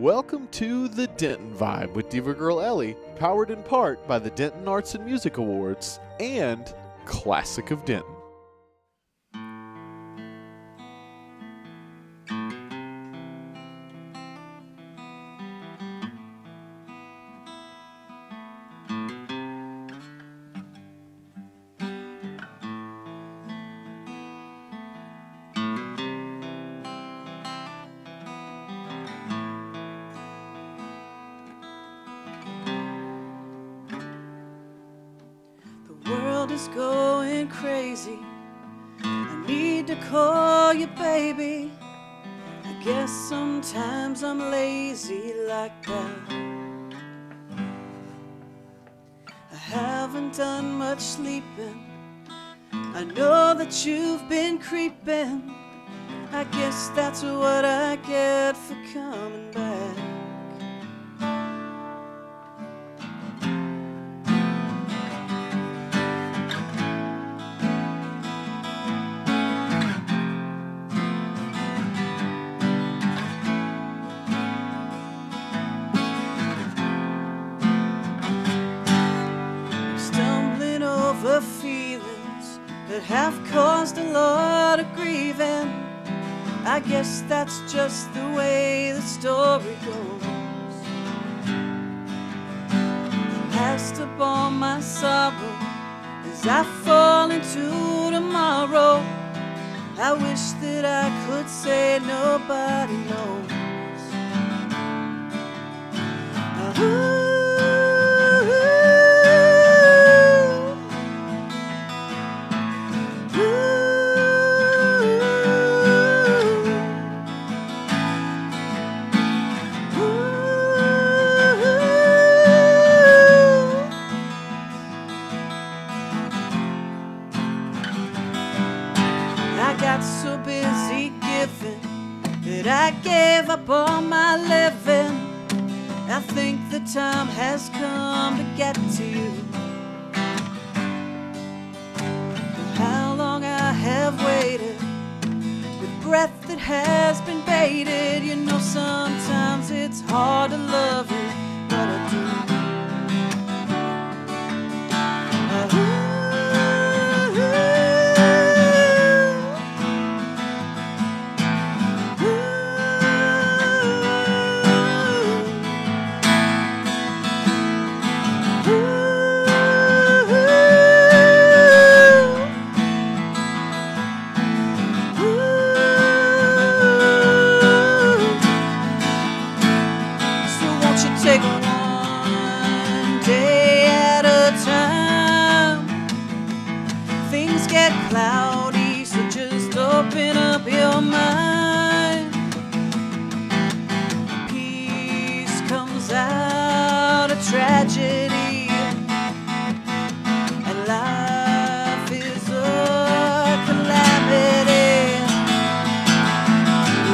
Welcome to the Denton Vibe with Diva Girl Ellie, powered in part by the Denton Arts and Music Awards and Classic of Denton. Is going crazy. I need to call you baby. I guess sometimes I'm lazy like that. I haven't done much sleeping. I know that you've been creeping. I guess that's what I get for coming back. Feelings that have caused a lot of grieving. I guess that's just the way the story goes. Past up all my sorrow as I fall into tomorrow. I wish that I could say nobody knows. So busy giving that I gave up all my living. I think the time has come to get to you. How long I have waited with breath that has been baited. You know sometimes it's hard to love you, but I do. Take one day at a time. Things get cloudy, so just open up your mind. Peace comes out of tragedy, and life is a calamity.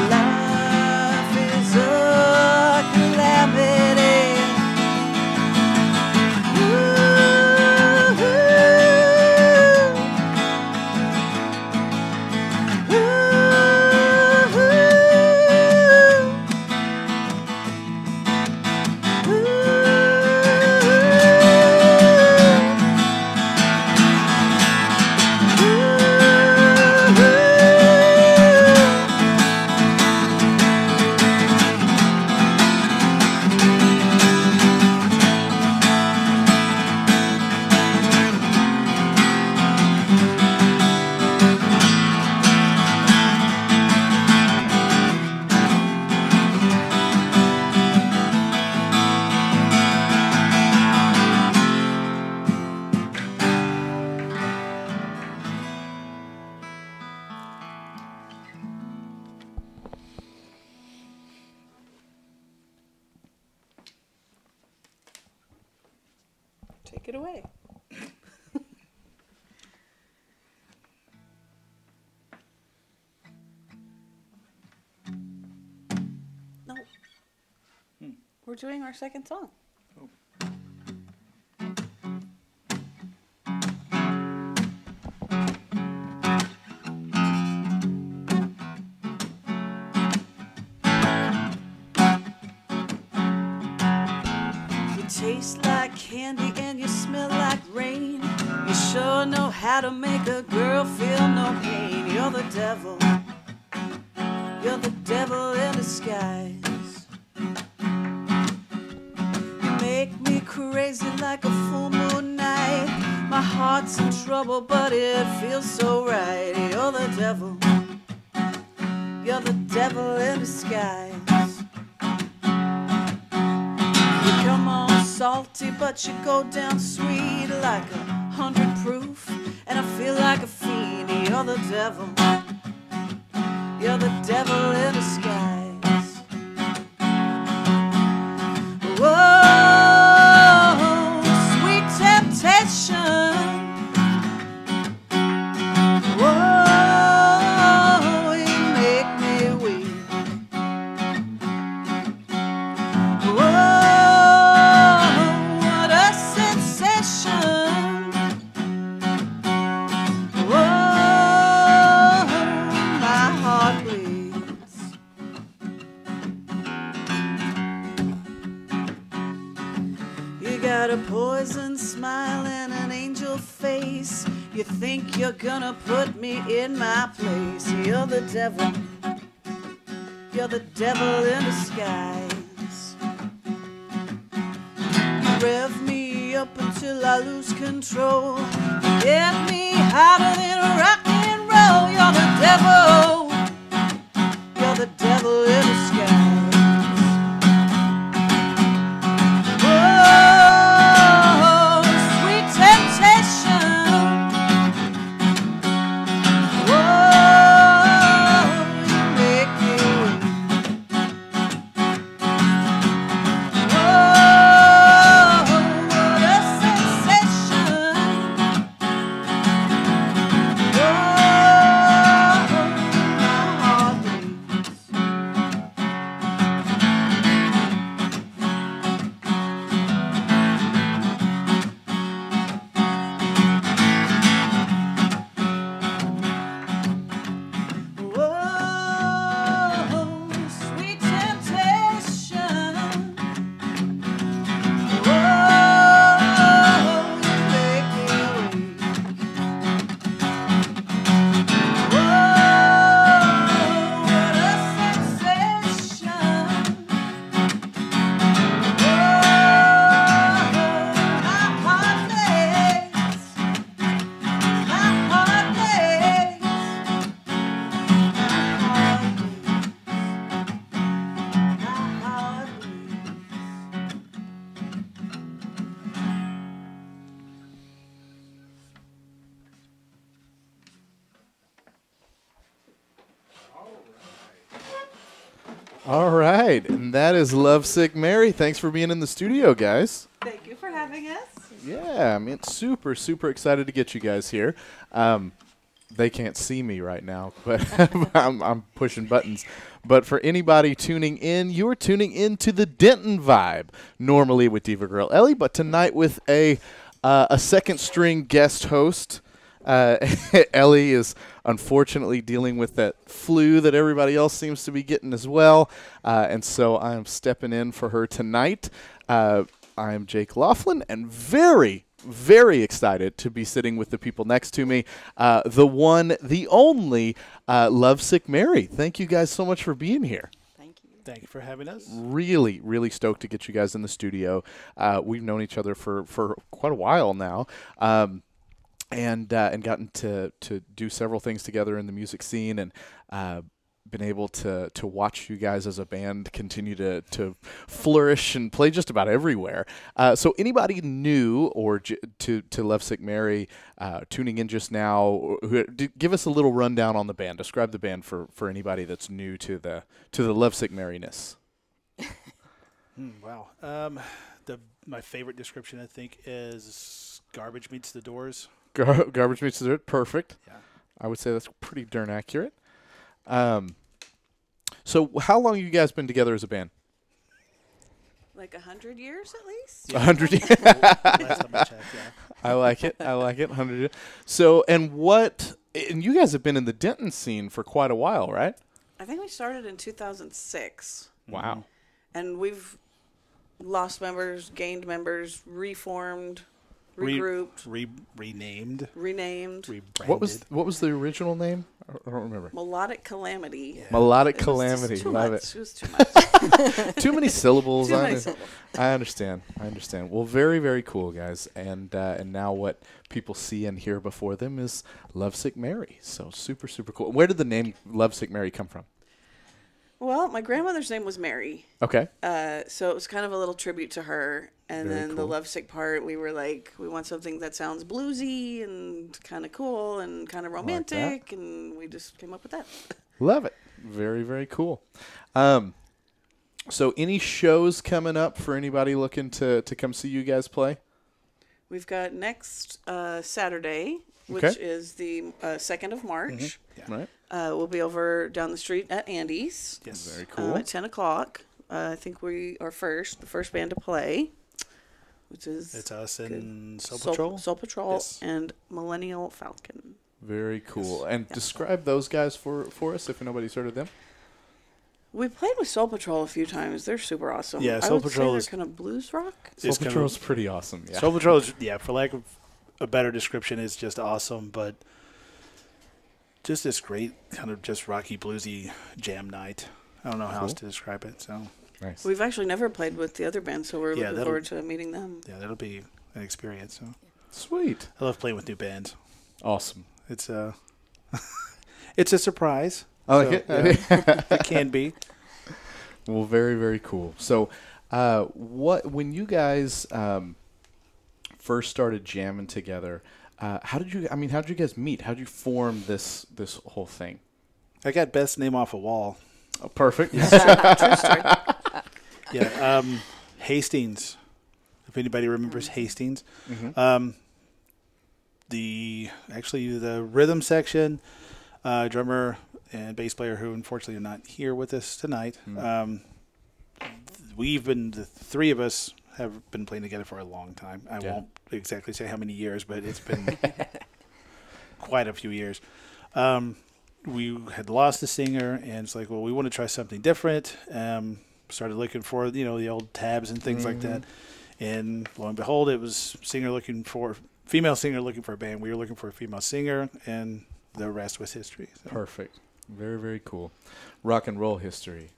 Life is a calamity. Take it away. No. We're doing our second song. Oh. candy and you smell like rain. You sure know how to make a girl feel no pain. You're the devil. You're the devil in disguise. You make me crazy like a full moon night. My heart's in trouble, but it feels so right. You're the devil. You're the devil in disguise. You come on salty, but you go down sweet like 100 proof. And I feel like a fiend. You're the devil. You're the devil in disguise. Whoa, sweet temptation. Whoa, you make me weak. Whoa, what a sensation. Whoa, my heart bleeds. You got a poison smile and an angel face. You think you're gonna put me in my place. You're the devil. You're the devil in disguise. You rev me up until I lose control. You get me hotter than rock and roll. You're the devil. You're the devil in disguise. Whoa, sweet temptation. Whoa, you make me weak. Whoa, what a sensation. Whoa, my heart bleeds. Whoa, sweet temptation. Whoa, you make me weak. Whoa, what a sensation. Whoa, my heart bleeds. My heart bleeds. All right, and that is Lovesick Mary. Thanks for being in the studio, guys. Thank you for having us. Yeah, I mean, super excited to get you guys here. They can't see me right now, but I'm pushing buttons. But for anybody tuning in, you are tuning in to the Denton Vibe, normally with Diva Girl Ellie, but tonight with a second string guest host. Ellie is unfortunately dealing with that flu that everybody else seems to be getting as well, and so I am stepping in for her tonight. I am Jake Laughlin, and very excited to be sitting with the people next to me, the one, the only, Lovesick Mary. Thank you guys so much for being here. Thank you. Thank you for having us. Really stoked to get you guys in the studio. We've known each other for quite a while now. And gotten to do several things together in the music scene, and been able to watch you guys as a band continue to flourish and play just about everywhere. So anybody new or to Lovesick Mary tuning in just now, give us a little rundown on the band. Describe the band for anybody that's new to the Lovesick Maryness. Wow. My favorite description, I think, is garbage meets the Doors. Garbage meets the dirt. Perfect. Yeah. I would say that's pretty darn accurate. So how long have you guys been together as a band? Like 100 years at least? 100 years. Last time I checked, yeah. I like it. 100 years. So, and you guys have been in the Denton scene for quite a while, right? I think we started in 2006. Wow. And we've lost members, gained members, reformed, regrouped, renamed, rebranded. What was the original name? I don't remember. Melodic Calamity. Yeah. Melodic It was Calamity. just too Love much. it. It was too much. Too many syllables. Too many syllables. I understand. Well, very, very cool, guys. And now what people see and hear before them is LoveSick Mary. So super, super cool. Where did the name LoveSick Mary come from? Well, my grandmother's name was Mary. Okay. So it was kind of a little tribute to her. And Very then cool. the Lovesick part, we were like, we want something that sounds bluesy and kind of cool and kind of romantic. And we just came up with that. Love it. Very, very cool. So any shows coming up for anybody looking to come see you guys play? We've got next Saturday, which Okay. is the 2nd of March. Yeah. Right. We'll be over down the street at Andy's. Yes. Very cool. At 10 o'clock. I think we are the first band to play, which is It's us and Soul Soul Patrol. Soul Patrol Yes. and Millennial Falcon. Very cool. And Yeah. describe those guys for us if nobody's heard of them. We played with Soul Patrol a few times. They're super awesome. Yeah, I Soul would say Patrol they're is- kind of blues rock. Soul It's kind of- Patrol's pretty awesome. Yeah. Soul Patrol is, for lack of a better description, is just awesome, but just this great kind of just rocky bluesy jam night. I don't know how else to describe it. So Nice. We've actually never played with the other band, so we're Yeah, looking that'll- forward to meeting them. yeah, that'll be an experience. So Sweet. I love playing with new bands. Awesome. It's it's a surprise. I like So, it. yeah, it can be. Well, very, very cool. So, when you guys first started jamming together, how did you guys meet? How did you form this whole thing? I got Beth's name off a wall. Oh, perfect. True story. Yeah, Hastings. If anybody remembers Hastings, Mhm. the rhythm section, drummer and bass player who unfortunately are not here with us tonight. The three of us have been playing together for a long time. I Yeah. won't exactly say how many years, but it's been quite a few years. We had lost the singer, and it's like, well, we want to try something different. Started looking for, the old tabs and things like that. And lo and behold, it was female singer looking for a band. We were looking for a female singer, and the rest was history. So. Perfect. Very, very cool. Rock and roll history.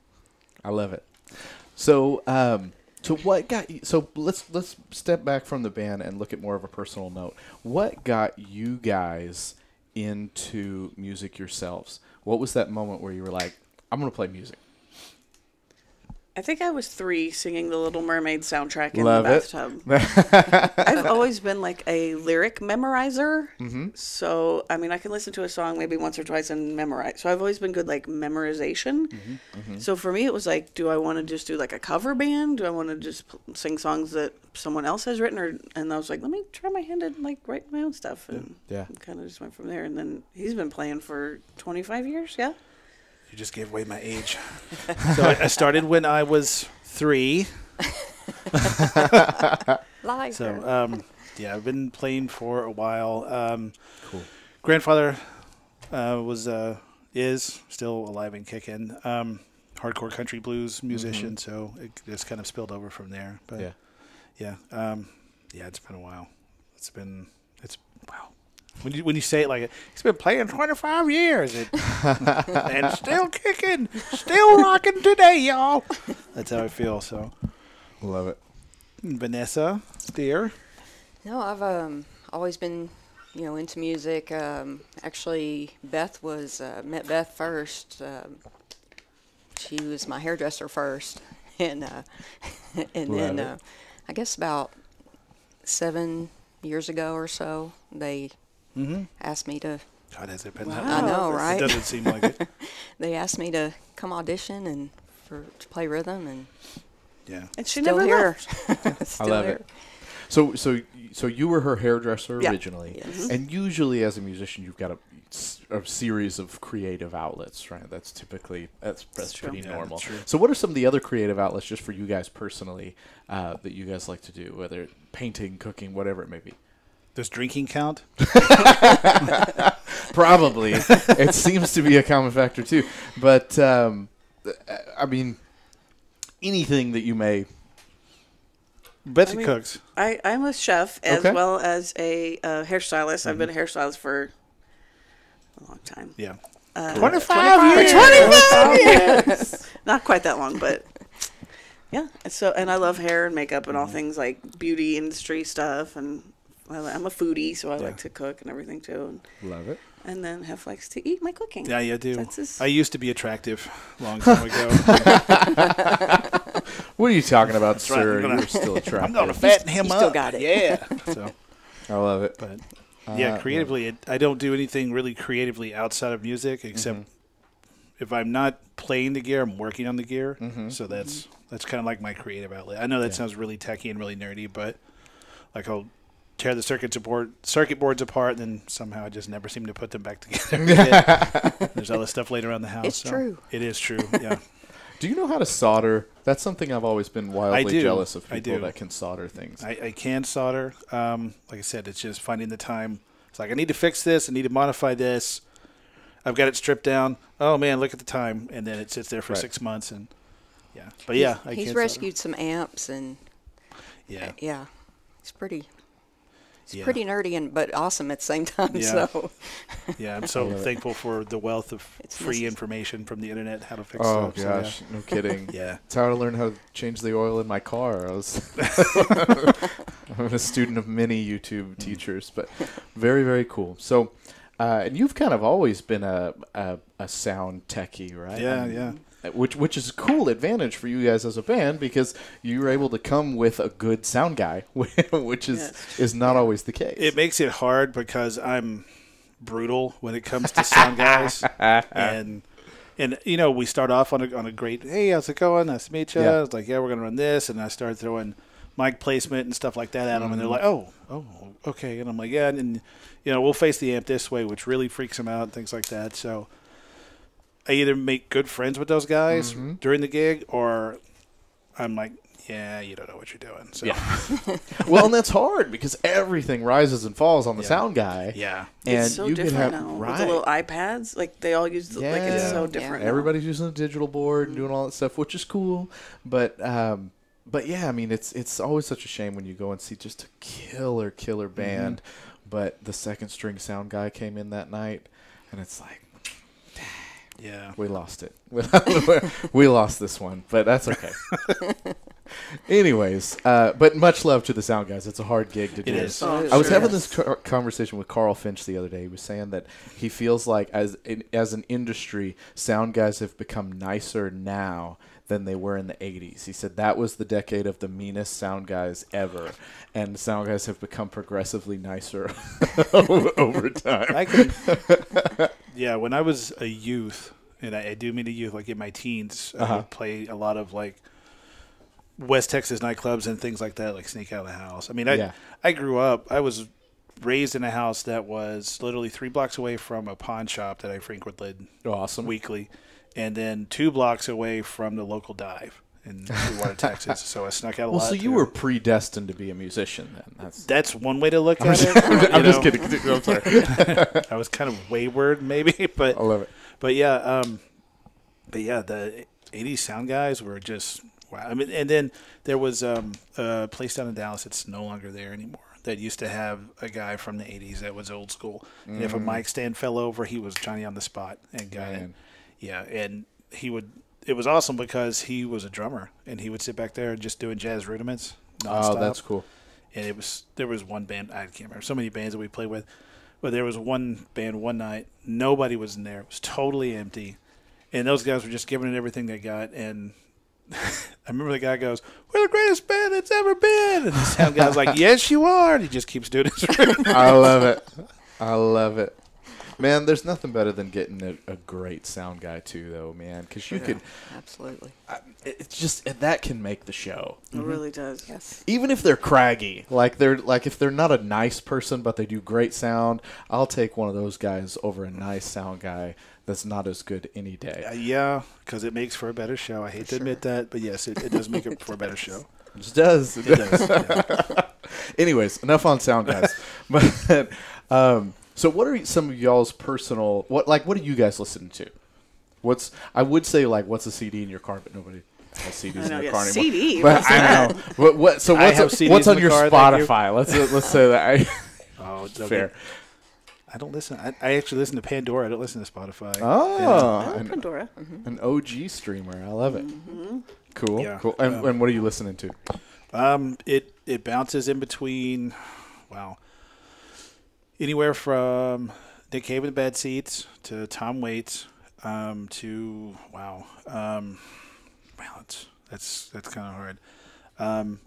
I love it. So, what got you? So let's step back from the band and look at more of a personal note. What got you guys into music yourselves? What was that moment where you were like, I'm going to play music? I think I was 3 singing the Little Mermaid soundtrack in Love the it. bathtub. I've always been like a lyric memorizer. Mm-hmm. So, I can listen to a song maybe once or twice and memorize. So I've always been good like memorization. Mm-hmm. So for me, it was like, do I want to just do like a cover band? Do I want to just sing songs that someone else has written? And I was like, let me try my hand at like writing my own stuff. And Yeah. kind of just went from there. And then he's been playing for 25 years. Yeah. You just gave away my age. So I started when I was 3. Liar. So, I've been playing for a while. Cool. Grandfather is still alive and kicking. Hardcore country blues musician, so it just kind of spilled over from there. But Yeah. it's been a while. It's wow. When you say it like it, he's been playing 25 years and still kicking, still rocking today, y'all. That's how I feel. So, Love it. Vanessa, dear. No, I've always been, into music. Actually, Beth met Beth first. She was my hairdresser first, and then I guess about 7 years ago or so, they asked me to. God, has it been Wow. that I know, long? right? It doesn't seem like it. They asked me to come audition and to play rhythm, and Yeah. And she still never here. left. Still love here. it. So you were her hairdresser Yeah. originally, Yes. and usually as a musician, you've got a series of creative outlets, right? That's typically that's true. pretty Yeah, normal. that's true. So what are some of the other creative outlets just for you guys personally that you guys like to do, whether painting, cooking, whatever it may be? Does drinking count? Probably. It seems to be a common factor too. But anything that you may Betsy cooks. I'm a chef as Okay. well as a hairstylist. I've been a hairstylist for a long time. Yeah. 25 years. 25 years. Not quite that long, but yeah. And I love hair and makeup and all things like beauty industry stuff. And I'm a foodie, so I like to cook and everything too. Love it. And then Hef likes to eat my cooking. Yeah, you do. That's his- I used to be attractive a long time ago. What are you talking about, right, sir? I'm gonna- You're still attractive. I'm going to fatten him you up. still got it. Yeah. So, I love it. but yeah, creatively, I don't do anything really creatively outside of music except if I'm not playing the gear, I'm working on the gear. So that's kind of like my creative outlet. I know that sounds really techy and really nerdy, but like I'll tear the circuit boards apart, and then somehow I just never seem to put them back together. There's other stuff laid around the house. It's true. It is true. Yeah. Do you know how to solder? That's something I've always been wildly do. jealous of I people do. that can solder things. I can solder. Like I said, it's just finding the time. It's like I need to fix this. I need to modify this. I've got it stripped down. Oh man, look at the time, and then it sits there for Right. 6 months, and yeah. But yeah, I He's can rescued some amps and Solder. Yeah. yeah, it's pretty. It's Yeah. pretty nerdy but awesome at the same time. Yeah. So Yeah, I'm so thankful for the wealth of It's free necessary. information from the internet how to fix Oh stuff. so, gosh, no kidding. Yeah. It's how I learned how to change the oil in my car. I'm a student of many YouTube teachers, but very, very cool. So, and you've kind of always been a sound techie, right? Yeah, I mean, yeah. Which is a cool advantage for you guys as a band because you were able to come with a good sound guy, which is not always the case. It makes it hard because I'm brutal when it comes to sound guys, and you know we start off on a great hey, how's it going? Nice to meet you. Yeah. I was like, yeah, we're gonna run this, and I started throwing mic placement and stuff like that at them, and they're like, oh, okay, and I'm like, yeah, and you know we'll face the amp this way, which really freaks them out and things like that. So I either make good friends with those guys during the gig, or I'm like, yeah, you don't know what you're doing. So Well, and that's hard because everything rises and falls on the sound guy. yeah. And it's so you can different have now. right. With the little iPads, like they all use the, like it's so Yeah. different. now. Everybody's using a digital board and doing all that stuff, which is cool. But yeah, I mean, it's always such a shame when you go and see just a killer band, but the second string sound guy came in that night, and it's like, Yeah. we lost it. We lost this one, but that's okay. Anyways, but much love to the sound guys. It's a hard gig to do. It is. Oh, I was sure having is. this conversation with Carl Finch the other day. He was saying that he feels like as an industry, sound guys have become nicer now than they were in the 80s. He said that was the decade of the meanest sound guys ever, and sound guys have become progressively nicer over time. Yeah, when I was a youth, and I do mean a youth, like in my teens, I would play a lot of like West Texas nightclubs and things like that, like Sneak Out of the House. I mean, I grew up, I was raised in a house that was literally 3 blocks away from a pawn shop that I frequented Awesome. weekly, and then 2 blocks away from the local dive in Clearwater, Texas. So I snuck out a lot. Well, so you too. were predestined to be a musician then. That's one way to look at it. I'm you just know. kidding. I'm sorry. I was kind of wayward, maybe, but I love it. But yeah, the '80s sound guys were just wow. I mean, and then there was a place down in Dallas that's no longer there anymore. That used to have a guy from the '80s that was old school, and if a mic stand fell over, he was Johnny on the spot and got it. Yeah, and he would. It was awesome because he was a drummer, and he would sit back there just doing jazz rudiments nonstop. Oh, that's cool. And there was one band, I can't remember, so many bands that we played with, but there was one band one night, nobody was in there. It was totally empty. And those guys were just giving it everything they got. And I remember the guy goes, "We're the greatest band that's ever been." And the sound guy's like, "Yes, you are." And he just keeps doing his I love it. I love it. Man, there's nothing better than getting a great sound guy too, though, man, because you could. absolutely. It's just that can make the show, It really does. Yes. even if they're craggy. Like if they're not a nice person, but they do great sound. I'll take one of those guys over a nice sound guy that's not as good any day. Yeah, because it makes for a better show. I hate to admit that, but yes, it does make it for a better show. It just does. It does. Yeah. Anyways, enough on sound guys. But so what are some of y'all's personal what do you guys listen to? What's a CD in your car but nobody have CDs I know, in the yeah, car anymore. CD. But What's I that? know. So I have CDs what's in on the your car, thank you. Spotify? Let's say that. Oh, okay. Fair. I don't listen. I actually listen to Pandora. I don't listen to Spotify. Oh, Oh, Pandora. an OG streamer. I love it. Cool, Yeah. cool. And what are you listening to? It bounces in between, wow, anywhere from Nick Cave and the Bad Seeds to Tom Waits to that's kind of hard.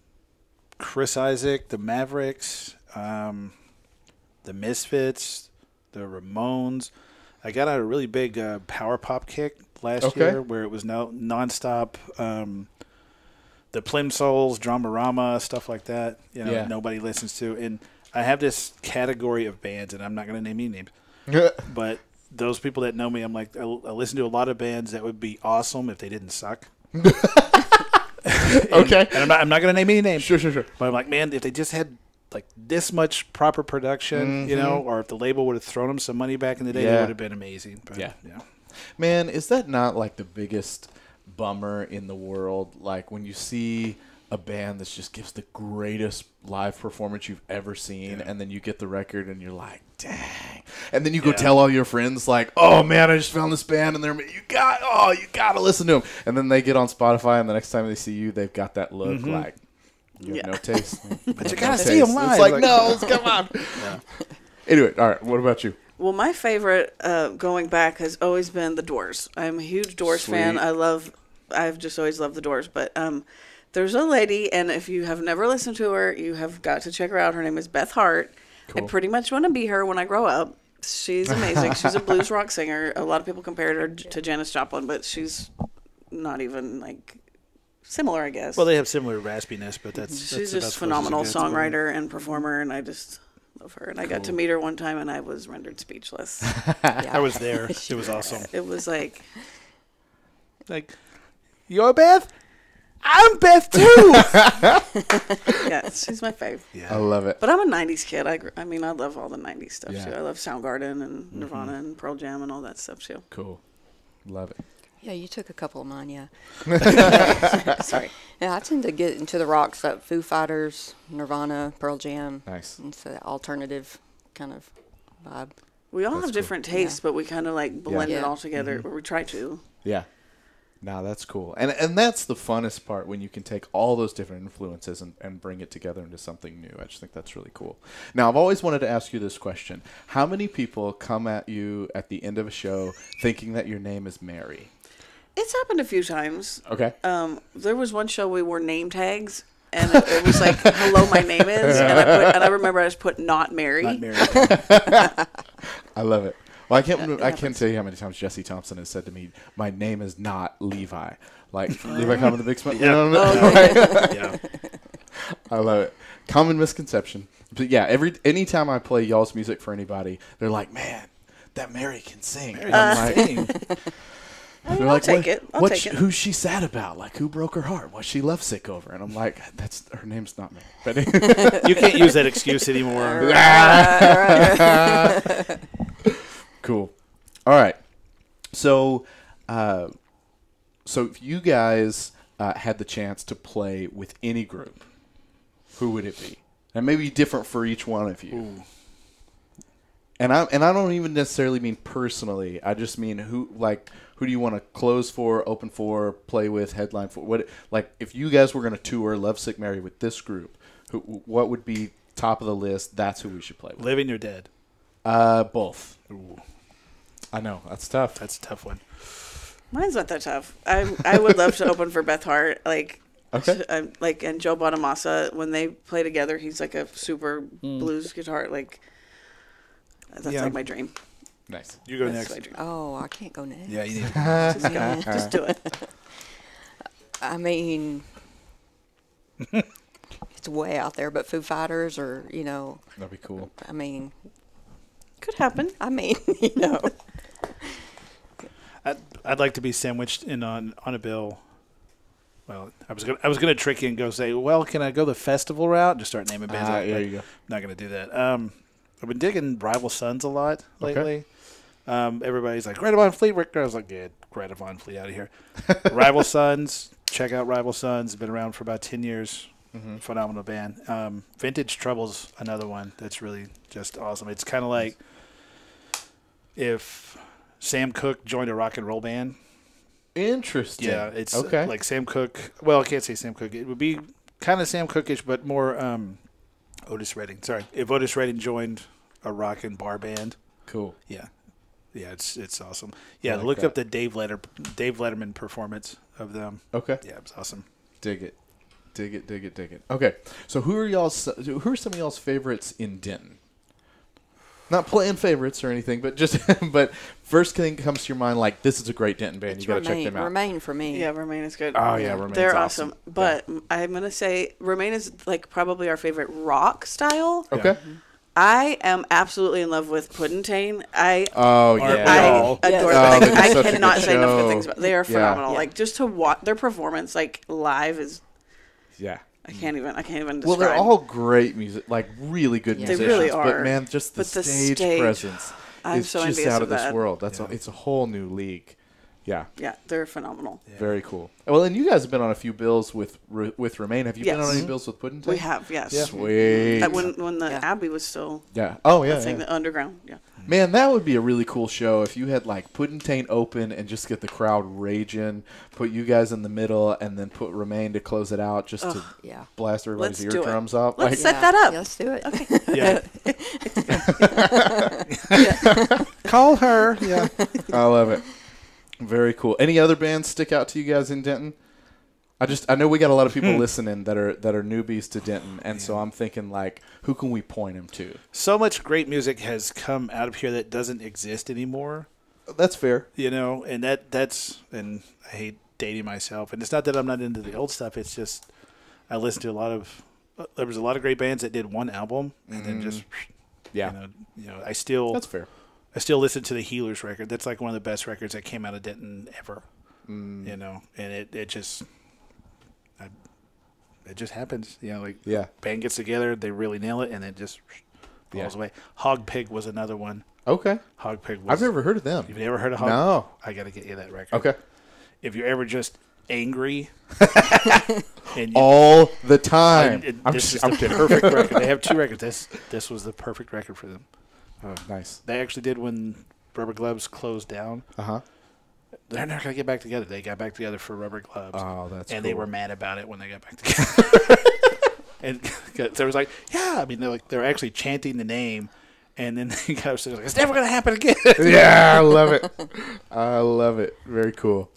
Chris Isaac, the Mavericks, the Misfits, the Ramones. I got on a really big power pop kick last year where it was nonstop. The Plimsolls, Dramarama, stuff like that. Nobody listens to. And I have this category of bands, and I'm not going to name any names. But those people that know me, I'm like, I listen to a lot of bands that would be awesome if they didn't suck. Okay. And I'm not going to name any names. Sure. But I'm like, man, if they just had like this much proper production, or if the label would have thrown them some money back in the day, it would have been amazing. But, yeah. Man, is that not like the biggest bummer in the world? Like when you see a band that just gives the greatest live performance you've ever seen, and then you get the record and you're like, dang. And then you go tell all your friends like, oh man, I just found this band and you gotta listen to them. And then they get on Spotify and the next time they see you, they've got that look like, you have no taste. But you gotta see them live. It's like, no, come on. Anyway, all right, what about you? Well, my favorite going back has always been the Doors. I'm a huge Doors fan. I've just always loved the Doors. But there's a lady, and if you have never listened to her, you have got to check her out. Her name is Beth Hart. Cool. I pretty much want to be her when I grow up. She's amazing. She's a blues rock singer. A lot of people compared her to Janis Joplin, but she's not even like similar, I guess. Well, they have similar raspiness, but she's just a phenomenal songwriter and performer, and I just love her. And I got to meet her one time, and I was rendered speechless. I was there. It was awesome. It was like, you're Beth? I'm Beth too. yeah, she's my fave. Yeah. I love it. But I'm a 90s kid. I mean, I love all the 90s stuff too. I love Soundgarden and Nirvana and Pearl Jam and all that stuff too. Cool. Love it. Yeah, you took a couple of mine, yeah. Sorry. Yeah, I tend to get into the rock stuff. Foo Fighters, Nirvana, Pearl Jam. Nice. It's an alternative kind of vibe. We all have different tastes, but we kind of like blend it all together, or we try to. Yeah. No, that's cool. And that's the funnest part, when you can take all those different influences and bring it together into something new. I just think that's really cool. Now, I've always wanted to ask you this question. How many people come at you at the end of a show thinking that your name is Mary? It's happened a few times. Okay. There was one show we wore name tags, and it was like, hello, my name is, and I remember I just put not Mary. Not Mary. I love it. Well, I can't tell you how many times Jesse Thompson has said to me, my name is not Levi. Like, Levi Common the Big Smile. You know what I mean? Yeah. I love it. Common misconception. But yeah, anytime I play y'all's music for anybody, they're like, man, that Mary can sing. And I'm like, they're like, take it. I'll take it. Who's she sad about? Like, who broke her heart? What's she lovesick over? And I'm like, her name's not Mary. But You can't use that excuse anymore. Cool. All right. So if you guys had the chance to play with any group, who would it be? And maybe different for each one of you. Ooh. And I don't even necessarily mean personally. I just mean who do you want to close for, open for, play with, headline for? What, like, if you guys were going to tour Lovesick Mary with this group, what would be top of the list? That's who we should play with. Living or dead? Both. Ooh. I know, that's tough. That's a tough one. Mine's not that tough. I would love to open for Beth Hart. Okay. And Joe Bonamassa, when they play together, he's like a super blues guitar. Like, that's like my dream. Nice. You go That's my next. dream. Oh, I can't go next. Yeah, you need to. Just go. Just do it. I mean, it's way out there, but Foo Fighters or, That'd be cool. I mean, Could happen. I'd like to be sandwiched in on a bill. Well, I was gonna trick you and go say, well, can I go the festival route and just start naming bands? There you go. I'm not gonna do that. I've been digging Rival Sons a lot lately. Everybody's like, Greta Von Fleet. I was like, yeah, Greta Von Fleet out of here. Rival Sons, check out Rival Sons. Been around for about 10 years. Phenomenal band. Vintage Trouble's another one that's really just awesome. It's kind of like if Sam Cooke joined a rock and roll band. Interesting. Yeah, it's okay. like Sam Cooke. Well, I can't say Sam Cooke. It would be kind of Sam Cooke-ish, but more Otis Redding. Sorry, if Otis Redding joined a rock and bar band. Cool. Yeah, it's awesome. Yeah, like look that. up the Dave Letterman performance of them. Okay. Yeah, it's awesome. Dig it. Dig it. Okay. So who are some of y'all's favorites in Denton? Not playing favorites or anything, but just but first thing comes to your mind, like, this is a great Denton band. It's You got to check them out. Remain for me. Yeah, Remain is good. Oh yeah, Remain's They're awesome. But I'm going to say Remain is like probably our favorite rock style. Okay. I am absolutely in love with Puddintain. Oh Aren't yeah. we I all? adore Yes. them. Oh, Like, they do I such a cannot good say enough show. good things about. They are phenomenal. Yeah. Like just to watch their performance, like live, is Yeah. I can't even describe. Well, they're all great music, like really good Yeah. They musicians. really But are. man, just the But the stage stage, presence I'm is so just envious out of of this that. world. It's Yeah. a whole new league. Yeah. Yeah, they're phenomenal. Very cool. Well, and you guys have been on a few bills with Remain. Have you been Yes. on any bills with Puddintain? We have, yes. Sweet. When the Yeah. Abbey was still Yeah. Oh yeah. a thing, yeah. the underground. Yeah. Man, that would be a really cool show if you had like Puddintain open and just get the crowd raging, put you guys in the middle, and then put Remain to close it out, just to Yeah. blast everybody's Let's do it. eardrums out. Let's Like, set that up. Yeah, let's do it. Yeah. Call her. Yeah. I love it. Very cool. Any other bands stick out to you guys in Denton? I know we got a lot of people listening that are newbies to Denton, and so I'm thinking like, who can we point them to? So much great music has come out of here that doesn't exist anymore. That's fair. You know, and that's and I hate dating myself. And it's not that I'm not into the old stuff. It's just I listened to a lot of. There was a lot of great bands that did one album and then just. Yeah. You know, I still. That's fair. I still listen to the Healers record. That's like one of the best records that came out of Denton ever. You know, and it just happens. You know, like Yeah. band gets together, they really nail it, and it just falls away. Hog Pig was another one. Okay. Hog Pig was. I've never heard of them. You've never heard of Hog? No. I got to get you that record. Okay. If you're ever just angry, and All the time. this is the perfect record. They have two records. This was the perfect record for them. Nice. They actually did when Rubber Gloves closed down. Uh-huh. They're not going to get back together. They got back together for Rubber Gloves. Oh, that's and cool. they were mad about it when they got back together. And there was like, yeah, I mean, they're actually chanting the name, and then they got upset, like, it's never going to happen again. Yeah, I love it. I love it. Very cool.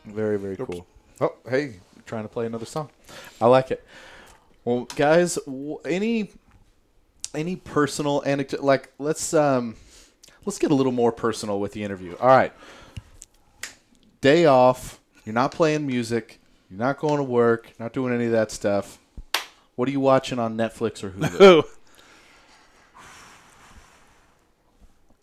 Very, very cool. Oh, hey, trying to play another song. I like it. Well, guys, any personal anecdote? Like, let's get a little more personal with the interview. All right. Day off. You're not playing music. You're not going to work. Not doing any of that stuff. What are you watching on Netflix or Hulu?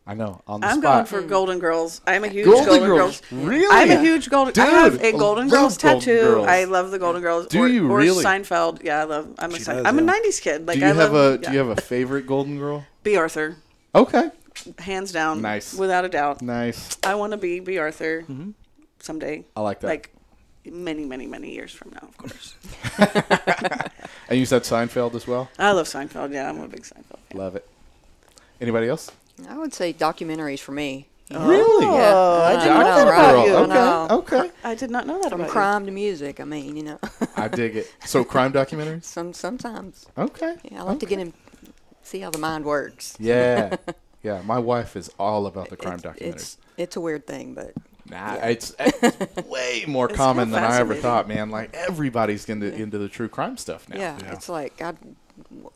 I know. On the I'm spot. going for Golden Girls. I'm a huge Golden Golden, Girls? Girls. Really? I'm a huge Golden. Dude, I have a Golden love Girls Golden tattoo. Girls. I love the Golden Girls. Do or, you or really? Seinfeld. Yeah, I love. I'm She a does, I'm a yeah. '90s kid. Like Do you I have love. Do you have a favorite Golden Girl? B. Arthur, Okay. hands down. Nice. Without a doubt. Nice. I want to be B. Arthur someday. I like that. Like many, many, many years from now, of course. And you said Seinfeld as well? I love Seinfeld. Yeah, I'm a big Seinfeld fan. Love it. Anybody else? I would say documentaries for me. Really? Yeah. I didn't know know that right? about you. I know. Okay. I did not know that From about crime to music, I mean, you know. I dig it. So crime documentaries? Sometimes. Okay. Yeah, I like to get in, see how the mind works. Yeah. Yeah. My wife is all about the crime documentaries. It's a weird thing, but Nah, yeah. it's way more It's common so than I ever fascinating. thought, man. Like everybody's into the true crime stuff now. yeah, it's like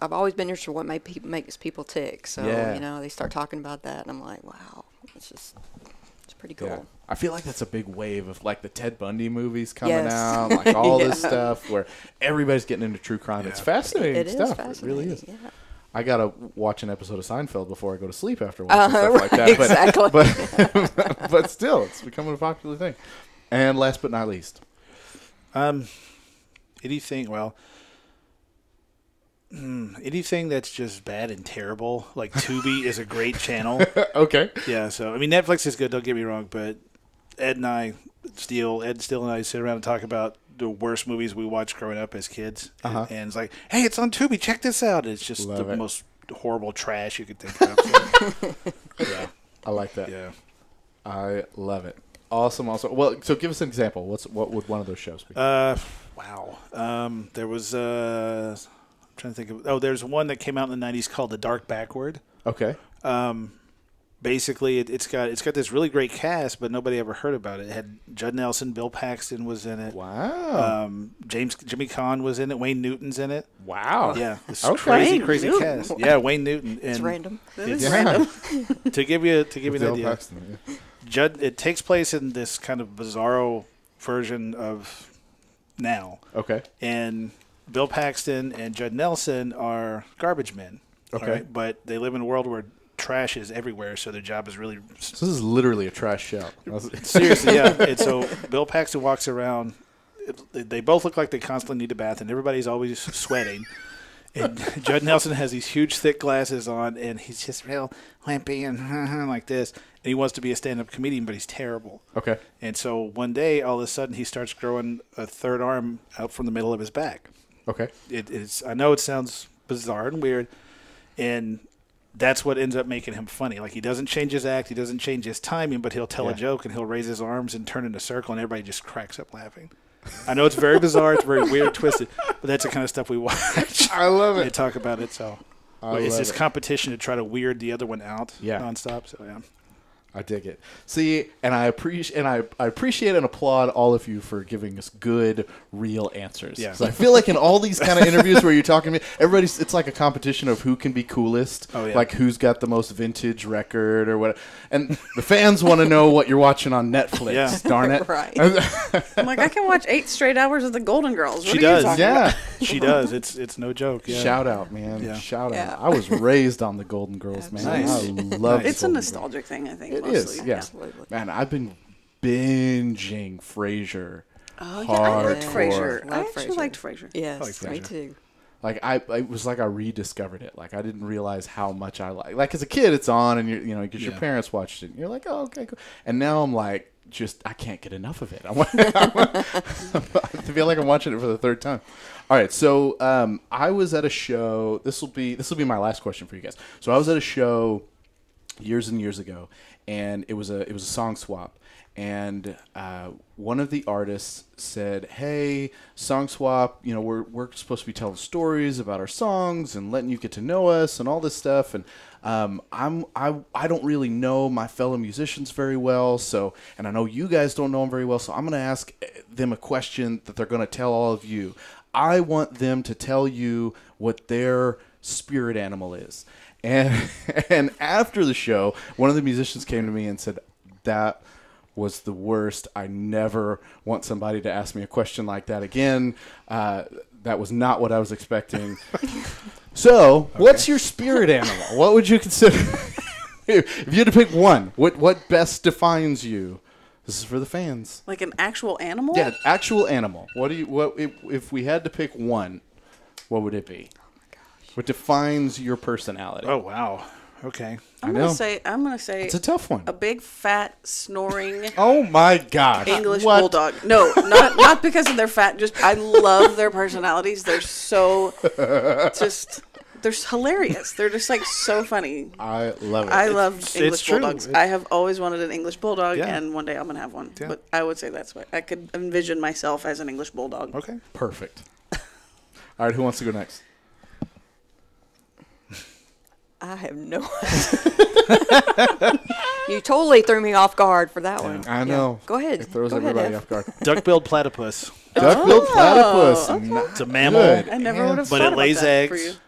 I've always been interested in what makes people tick. So Yeah. you know, they start talking about that, and I'm like, wow, it's pretty cool. Yeah. I feel like that's a big wave of like the Ted Bundy movies coming Yes. out, like all this Yeah. stuff where everybody's getting into true crime. It's Yeah. fascinating It is stuff. fascinating. It really is. Yeah. I gotta watch an episode of Seinfeld before I go to sleep after watching stuff like that. Exactly. But still, it's becoming a popular thing. And last but not least, Anything, well, anything that's just bad and terrible, like Tubi is a great channel. okay, Yeah, so, I mean, Netflix is good, don't get me wrong, but Ed Steele and I sit around and talk about the worst movies we watched growing up as kids. And it's like, hey, it's on Tubi. Check this out. It's just the most horrible trash you could think of. So, yeah. I like that. Yeah. I love it. Awesome. Well, so give us an example. What would one of those shows be? Wow. There was I'm trying to think of. Oh, there's one that came out in the '90s called The Dark Backward. Okay. Basically, it's got this really great cast, but nobody ever heard about it. It had Judd Nelson, Bill Paxton was in it. Wow. Jimmy Caan was in it. Wayne Newton's in it. Wow. Yeah. This Okay. crazy cast. Yeah, Wayne Newton. It's random. That is Yeah. random. To give you an Bill idea, Paxton, yeah. it takes place in this kind of bizarro version of now. Okay. And Bill Paxton and Judd Nelson are garbage men. Okay. all right? But they live in a world where trash is everywhere, so their job is really So this is literally a trash show. seriously, yeah. And so Bill Paxton walks around. They both look like they constantly need a bath, and everybody's always sweating. And Judd Nelson has these huge, thick glasses on, and he's just real wimpy and like this. And he wants to be a stand-up comedian, but he's terrible. Okay. And so one day, all of a sudden, he starts growing a third arm out from the middle of his back. Okay. I know it sounds bizarre and weird, and that's what ends up making him funny. Like, he doesn't change his act, he doesn't change his timing, but he'll tell a joke, and he'll raise his arms and turn in a circle, and everybody just cracks up laughing. I know it's very bizarre, it's very weird, twisted, but that's the kind of stuff we watch. I love They it. talk about it, so I it's love this it. competition to try to weird the other one out Yeah. nonstop. So yeah. I dig it. See, and I appreciate and applaud all of you for giving us good, real answers. Yeah. 'Cause I feel like in all these kind of interviews where you're talking to me, it's like a competition of who can be coolest. Oh, yeah. Like who's got the most vintage record or what. And the fans want to know what you're watching on Netflix. Yeah. Darn it. Right. I'm like, I can watch 8 straight hours of the Golden Girls. What She are does. you talking Yeah. about? She does. It's no joke. Yeah. Shout out, man. Yeah. Shout Yeah. out. I was raised on the Golden Girls, man. Nice. I love It's a Golden nostalgic thing, I think. It mostly. is, yeah. Absolutely. Man, I've been binging Frasier. Oh, yeah, I liked Hardcore. Frasier. I Love actually Frasier. liked Frasier. Yes, like me Frasier. too. Like it was like I rediscovered it. Like I didn't realize how much I like as a kid it's on and because your Yeah. parents watched it and you're like, oh, okay, cool. And now I'm like, I can't get enough of it. I feel like I'm watching it for the third time. All right, so I was at a show. This will be my last question for you guys. So I was at a show years and years ago, and it was a song swap. And one of the artists said, "Hey, song swap. We're supposed to be telling stories about our songs and letting you get to know us and all this stuff. And I don't really know my fellow musicians very well. So, and I know you guys don't know them very well. So I'm going to ask them a question that they're going to tell all of you. I want them to tell you what their spirit animal is." And after the show, one of the musicians came to me and said, "That was the worst. I never want somebody to ask me a question like that again. That was not what I was expecting." So, what's your spirit animal? What would you consider? If you had to pick one, what best defines you? This is for the fans. Like an actual animal? Yeah, actual animal. What if we had to pick one? What would it be? What defines your personality? Oh wow. Okay. I'm gonna say It's a tough one. a big fat snoring Oh my gosh. English What? bulldog. No, not because of their fat. Just I love their personalities. They're so they're hilarious. They're just like so funny. I love it. I love it's English true. bulldogs. It's- I have always wanted an English bulldog, Yeah. and one day I'm gonna have one. Yeah. But I would say that's what I could envision myself as an English bulldog. Okay. Perfect. All right, who wants to go next? I have no idea. You totally threw me off guard for that one. I know. Go ahead. It throws Go ahead, everybody Ev. off guard. Duck-billed platypus. Duck-billed platypus. okay. It's a mammal, Good. I never would have but thought it about lays that for you. eggs.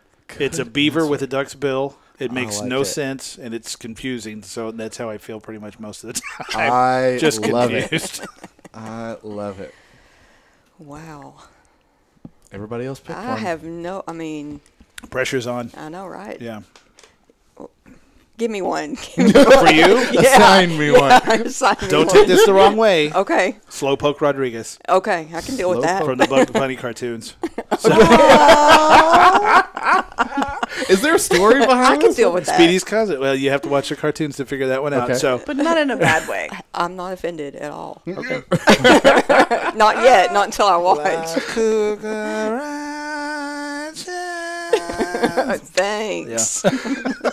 It's a beaver with a duck's bill. It makes like no it. sense, and it's confusing. So that's how I feel pretty much most of the time. I Just love confused. it. I love it. Wow. Everybody else pick I one. have no. I mean, Pressure's on. I know, right? Yeah. Give me one. For you, Assign me one. Assign me don't one. take this the wrong way. Okay. Slowpoke Rodriguez Okay. I can deal with that. from the Bugs Bunny cartoons. Is there a story behind I can this? deal with that. Speedy's cousin. Well, you have to watch the cartoons to figure that one out. Okay. So But not in a bad way. I'm not offended at all. Okay. Not yet. Not until I watch. Thanks.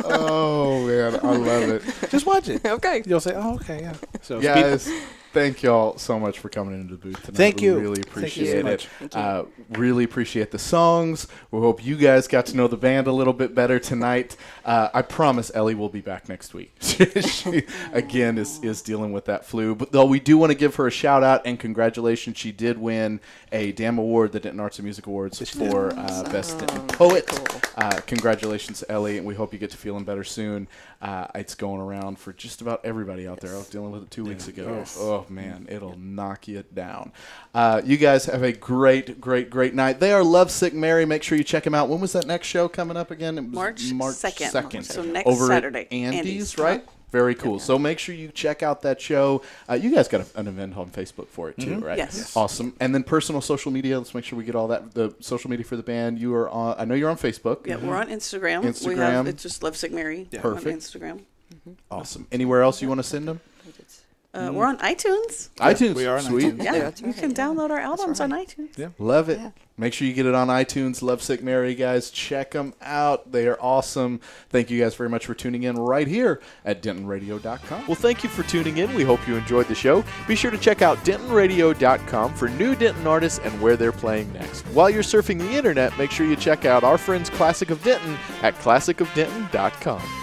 Oh man, I love it. just watch it. Okay. You'll say, "Oh, okay, yeah." So Guys, thank y'all so much for coming into the booth tonight. Thank We you. really Thank you appreciate so it. much. Thank you. Really appreciate the songs. We hope you guys got to know the band a little bit better tonight. I promise Ellie will be back next week. She, again, is dealing with that flu. But though we do want to give her a shout out and congratulations. She did win a DAM award, the Denton Arts and Music Awards, for Best Denton Poet. Cool. Congratulations, Ellie, and we hope you get to feeling better soon. It's going around for just about everybody out there. I was dealing with it 2 weeks ago. Yes. Oh, man, it'll knock you down. You guys have a great, great, great night. They are Lovesick Mary. Make sure you check them out. When was that next show coming up again? It was March 2nd. 2nd. So next Over Saturday. at Andy's, Andy's. right? Very cool. So make sure you check out that show. You guys got an event on Facebook for it too, right? Yes. Awesome. And then personal social media. Let's make sure we get all that. The social media for the band. You are on. I know you're on Facebook. Yeah, we're on Instagram. Instagram. It's just Lovesick Mary Perfect. on Instagram. Awesome. Anywhere else you want to send them? We're on iTunes. iTunes. we are on Sweet. iTunes. Yeah, that's you right. can download our albums on iTunes. Yeah. Love it. Yeah. Make sure you get it on iTunes. Lovesick Mary, guys. Check them out. They are awesome. Thank you guys very much for tuning in right here at DentonRadio.com. Well, thank you for tuning in. We hope you enjoyed the show. Be sure to check out DentonRadio.com for new Denton artists and where they're playing next. While you're surfing the internet, make sure you check out our friends Classic of Denton at ClassicofDenton.com.